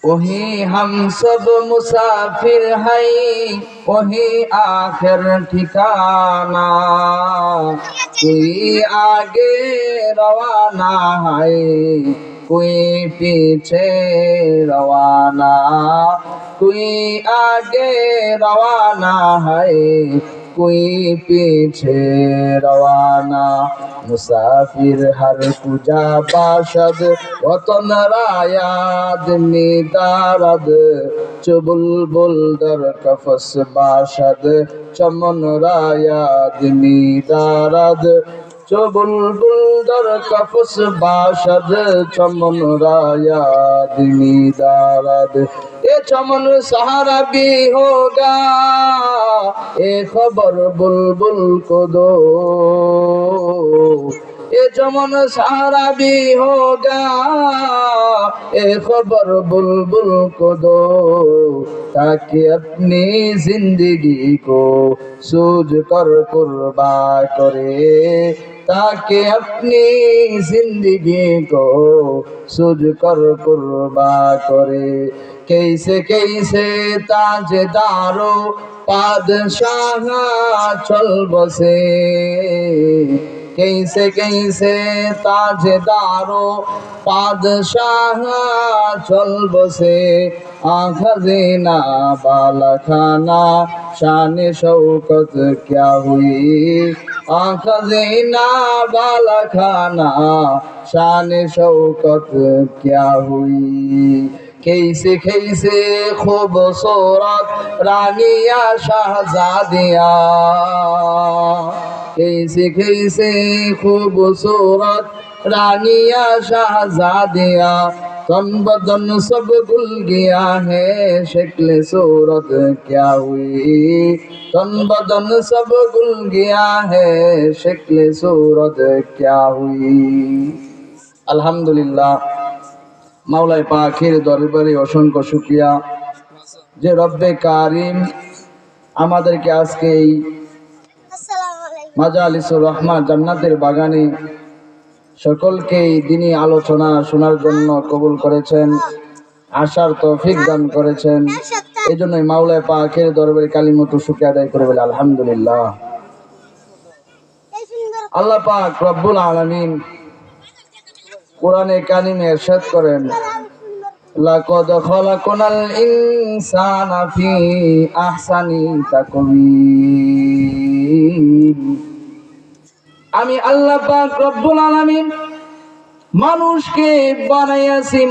वही हम सब मुसाफिर हैं, वही आखिर ठिकाना। कोई आगे रवाना है, कोई पीछे रवाना। कोई आगे रवाना है, कोई पीछे रवाना। मुसाफिर हर कुजा बाशद वतन रायाद निदारद। चुबुलबुल दर कफस बाशद चमन रायाद निदारद। चुबुलबुल दर कफस बाशद चमन रायाद निदारद। ये चमन सहारा भी होगा, ये खबर बुलबुल को दो। ये चमन सहारा भी होगा, ये खबर बुलबुल को दो। ताकि अपनी जिंदगी को सूझ कर कुर्बा करे। ताकि अपनी जिंदगी को सूझ कर कुर्बा करे। कैसे कैसे ताजदारो पादशाह चल बसे। कैसे कैसे ताजदारो पादशाह चल बसे। आखज़ीना बाला खाना शान शौकत क्या हुई। आखज़ीना बाला खाना शान शौकत क्या हुई। कैसे कैसे खूबसूरत रानिया शहजादिया। कैसे कैसे खूबसूरत रानिया शहजादिया। तन बदन सब गुल गया है, शक्ल सूरत क्या हुई। तन बदन सब गुल गया है, शक्ल सूरत क्या हुई। अल्हम्दुलिल्लाह, মাওলাই পাকের দরবারে অসংখ্য শুকরিয়া যে রব্বে কারিম আমাদেরকে আজকে এই মাজালিসুর রহমান জান্নাতের বাগানে সকলকে দ্বীনি আলোচনা শোনার জন্য কবুল করেছেন, আসার তৌফিক দান করেছেন। এজন্যই মাওলাই পাকের দরবারে কালিমত শুকরিয়া আদায় করে বলে আলহামদুলিল্লাহ। আল্লাহ পাক রব্বুল আলামিন কোরআনে কারিমে ইরশাদ করেন, লাকাদ খালাকনাল ইনসানা ফি আহসানি তাকওয়িম। আমি আল্লাহ পাক রব্বুল আলামিন মানুষকে বানাইয়াছি